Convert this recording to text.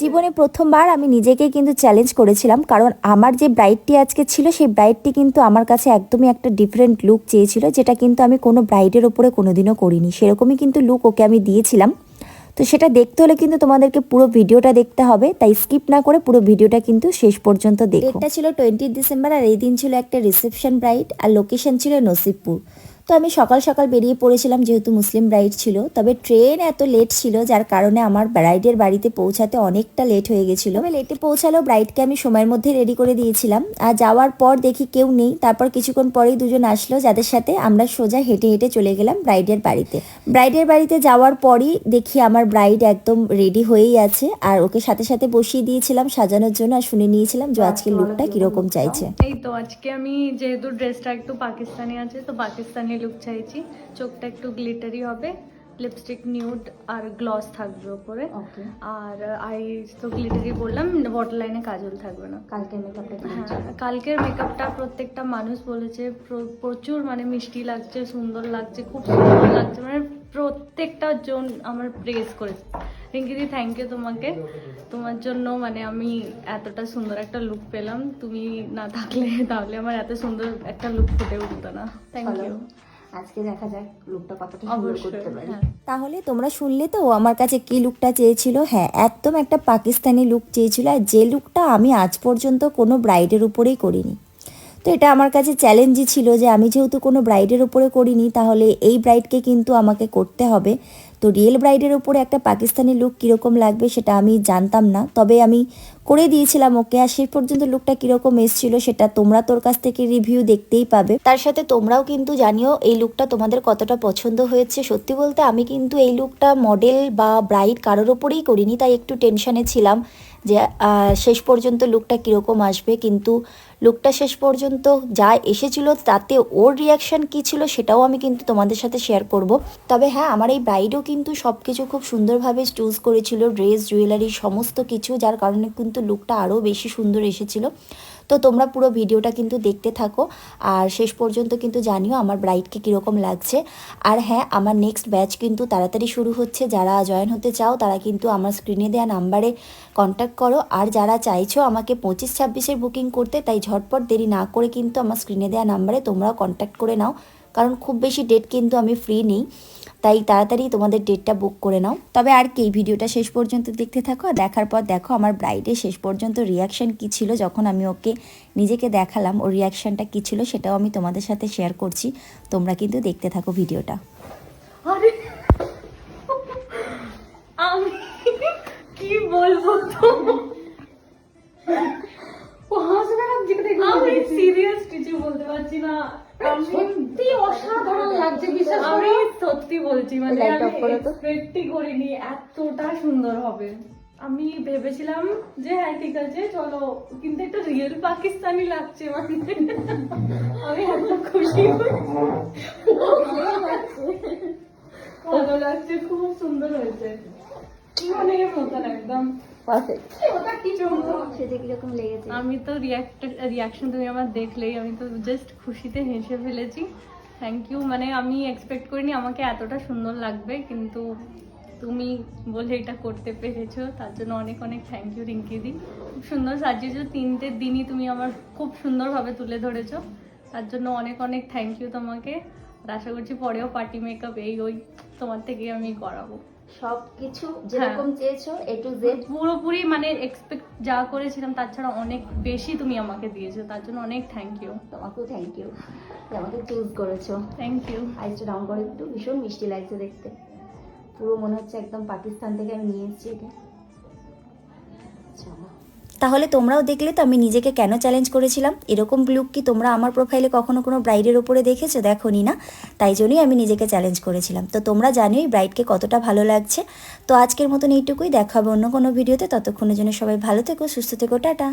জীবনে প্রথমবার আমি নিজেকে কিন্তু চ্যালেঞ্জ করেছিলাম, কারণ আমার যে ব্রাইডটি আজকে ছিল সেই ব্রাইডটি কিন্তু আমার কাছে একদমই একটা ডিফারেন্ট লুক চেয়েছিল, যেটা কিন্তু আমি কোনো ব্রাইডের ওপরে কোনোদিনও করিনি। সেরকমই কিন্তু লুক ওকে আমি দিয়েছিলাম। তো সেটা দেখতে হলে কিন্তু তোমাদেরকে পুরো ভিডিওটা দেখতে হবে, তাই স্কিপ না করে পুরো ভিডিওটা কিন্তু শেষ পর্যন্ত দেখো। এটা ছিল 20 ডিসেম্বর আর এই দিন ছিল একটা রিসেপশন ব্রাইড আর লোকেশন ছিল নসিবপুর। তো আমি সকাল সকাল বেরিয়ে পড়েছিলাম, যেহেতু মুসলিম ব্রাইড ছিল। তবে ট্রেন এত লেট ছিল যার কারণে আমার ব্রাইডের বাড়িতে পৌঁছাতে অনেকটা লেট হয়ে গেছিলো। তবে লেটে পৌঁছালেও ব্রাইডকে আমি সময়ের মধ্যে রেডি করে দিয়েছিলাম। আর যাওয়ার পর দেখি কেউ নেই। তারপর কিছুক্ষণ পরেই দুজন আসলো, যাদের সাথে আমরা সোজা হেঁটে হেঁটে চলে গেলাম ব্রাইডের বাড়িতে। ব্রাইডের বাড়িতে যাওয়ার পরই দেখি আমার ব্রাইড একদম রেডি হয়েই আছে, আর ওকে সাথে সাথে বসিয়ে দিয়েছিলাম সাজানোর জন্য, আর শুনে নিয়েছিলাম যে আজকের লুকটা কিরকম চাইছে। এই তো আজকে আমি যেহেতু ড্রেসটা একটু পাকিস্তানি আছে, তো পাকিস্তানি লুক চাইছি। চোখটা একটু গ্লিটারি হবে, লিপস্টিক নিউড আর গ্লস থাকবে ওপরে। আর আইস তো গ্লিটারি বললাম, বটল লাইনে কাজল থাকবে না। কালকের মেকআপটা হ্যাঁ, কালকের মেকআপটা প্রত্যেকটা মানুষ বলেছে প্রচুর মানে মিষ্টি লাগছে, সুন্দর লাগছে, খুব সুন্দর লাগছে, মানে প্রত্যেকটা জন আমার প্রেজ করেছে। রিঙ্কিদি, থ্যাংক ইউ তোমাকে। তোমার জন্য মানে আমি এতটা সুন্দর একটা লুক পেলাম। তুমি না থাকলে তাহলে আমার এত সুন্দর একটা লুক ফুটে উঠতো না। Thank you. আজকে দেখা যাক লুকটা কতটা সুন্দর করতে পারি। তাহলে তোমরা শুনলে তো ও আমার কাছে কি লুকটা চেয়েছিল। হ্যাঁ, একদম একটা পাকিস্তানি লুক চেয়েছিল, আর যে লুকটা আমি আজ পর্যন্ত কোনো ব্রাইডের উপরেই করিনি। তো এটা আমার কাছে চ্যালেঞ্জই ছিল যে আমি যেহেতু কোনো ব্রাইডের উপরে করিনি, তাহলে এই ব্রাইডকে কিন্তু আমাকে করতে হবে। তো রিয়েল ব্রাইডের উপরে একটা পাকিস্তানি লুক কীরকম লাগবে সেটা আমি জানতাম না, তবে আমি করে দিয়েছিলাম ওকে। আর শেষ পর্যন্ত লুকটা কীরকম এসেছিল সেটা তোমরা তোর কাছ থেকে রিভিউ দেখতেই পাবে। তার সাথে তোমরাও কিন্তু জানিও এই লুকটা তোমাদের কতটা পছন্দ হয়েছে। সত্যি বলতে আমি কিন্তু এই লুকটা মডেল বা ব্রাইড কারোর ওপরেই করিনি, তাই একটু টেনশনে ছিলাম যে শেষ পর্যন্ত লুকটা কীরকম আসবে। কিন্তু লুকটা শেষ পর্যন্ত যা এসেছিল তাতে ওর রিয়াকশান কী ছিল সেটাও আমি কিন্তু তোমাদের সাথে শেয়ার করব। তবে হ্যাঁ, আমার এই ব্রাইডও কিন্তু সব কিছু খুব সুন্দরভাবে চুজ করেছিল, ড্রেস, জুয়েলারি সমস্ত কিছু, যার কারণে কিন্তু লুকটা আরও বেশি সুন্দর এসেছিল। তো তোমরা পুরো ভিডিওটা কিন্তু দেখতে থাকো আর শেষ পর্যন্ত কিন্তু জানিও আমার ব্রাইডকে কীরকম লাগছে। আর হ্যাঁ, আমার নেক্সট ব্যাচ কিন্তু তাড়াতাড়ি শুরু হচ্ছে। যারা জয়েন হতে চাও তারা কিন্তু আমার স্ক্রিনে দেওয়া নাম্বারে কন্ট্যাক্ট করো। আর যারা চাইছো আমাকে 25-26-এর বুকিং করতে, তাই ঝটপট দেরি না করে কিন্তু আমার স্ক্রিনে দেওয়া নাম্বারে তোমরাও কন্ট্যাক্ট করে নাও, কারণ খুব বেশি ডেট কিন্তু আমি ফ্রি নেই, তাই তাড়াতাড়ি তোমাদের ডেটটা বুক করে নাও। তবে আর কি, ভিডিওটা শেষ পর্যন্ত দেখতে থাকো। আর দেখার পর দেখো আমার ব্রাইডের শেষ পর্যন্ত রিয়াকশান কী ছিল যখন আমি ওকে নিজেকে দেখালাম। ওর রিয়াকশানটা কী ছিল সেটাও আমি তোমাদের সাথে শেয়ার করছি। তোমরা কিন্তু দেখতে থাকো ভিডিওটা। আমি কি বলবো তো, আমি সিরিয়াস কিছু বলতে পারছি না। সত্যি অসাধারণ লাগছে, বিশ্বাস করো। আমি সত্যি বলছি, মানে আমি এক্সপেক্টই করিনি এতটা সুন্দর হবে। আমি ভেবেছিলাম যে হ্যাঁ ঠিক আছে চলো, কিন্তু একটা রিয়েল পাকিস্তানি লাগছে, মানে আমি এত খুশি, ভালো লাগছে, খুব সুন্দর হয়েছে, মানে মতন একদম পারফেক্ট। আমি তো রিয়াকশন তুমি আমার দেখলেই, আমি তো জাস্ট খুশিতে হেসে ফেলেছি। থ্যাংক ইউ, মানে আমি এক্সপেক্ট করিনি আমাকে এতটা সুন্দর লাগবে, কিন্তু তুমি বলে এটা করতে পেরেছো, তার জন্য অনেক অনেক থ্যাংক ইউ রিঙ্কিদি। খুব সুন্দর সাজিয়েছো, 3টে দিনই তুমি আমার খুব সুন্দরভাবে তুলে ধরেছো, তার জন্য অনেক অনেক থ্যাংক ইউ তোমাকে। আর আশা করছি পরেও পার্টি মেকআপ ওই তোমার থেকে আমি করাবো। সবকিছু যেরকম চেয়েছো A to Z পুরোপুরি মানে এক্সপেক্ট যা করেছিলাম তার ছাড়া অনেক বেশি তুমি আমাকে দিয়েছো, তার জন্য অনেক থ্যাংক ইউ। তোমাকেও থ্যাংক ইউ যে আমাকে চুজ করেছো। Thank you. আইসটা ডাউন করে একটু, ভীষণ মিষ্টি লাগছে দেখতে, পুরো মনে হচ্ছে একদম পাকিস্তান থেকে আমি নিয়ে এসেছি একে। চলো, তাহলে তোমরাও দেখলে তো আমি নিজেকে কেন চ্যালেঞ্জ করেছিলাম। এরকম লুক কি তোমরা আমার প্রোফাইলে কখনো কোনো ব্রাইডের ওপরে দেখেছো? দেখোনি না, তাই জন্যই আমি নিজেকে চ্যালেঞ্জ করেছিলাম। তো তোমরা জানোই ব্রাইডকে কতটা ভালো লাগছে। তো আজকের মতন এইটুকুই, দেখা হবে অন্য কোনো ভিডিওতে। ততক্ষণের জন্য সবাই ভালো থেকো, সুস্থ থেকো, টাটা।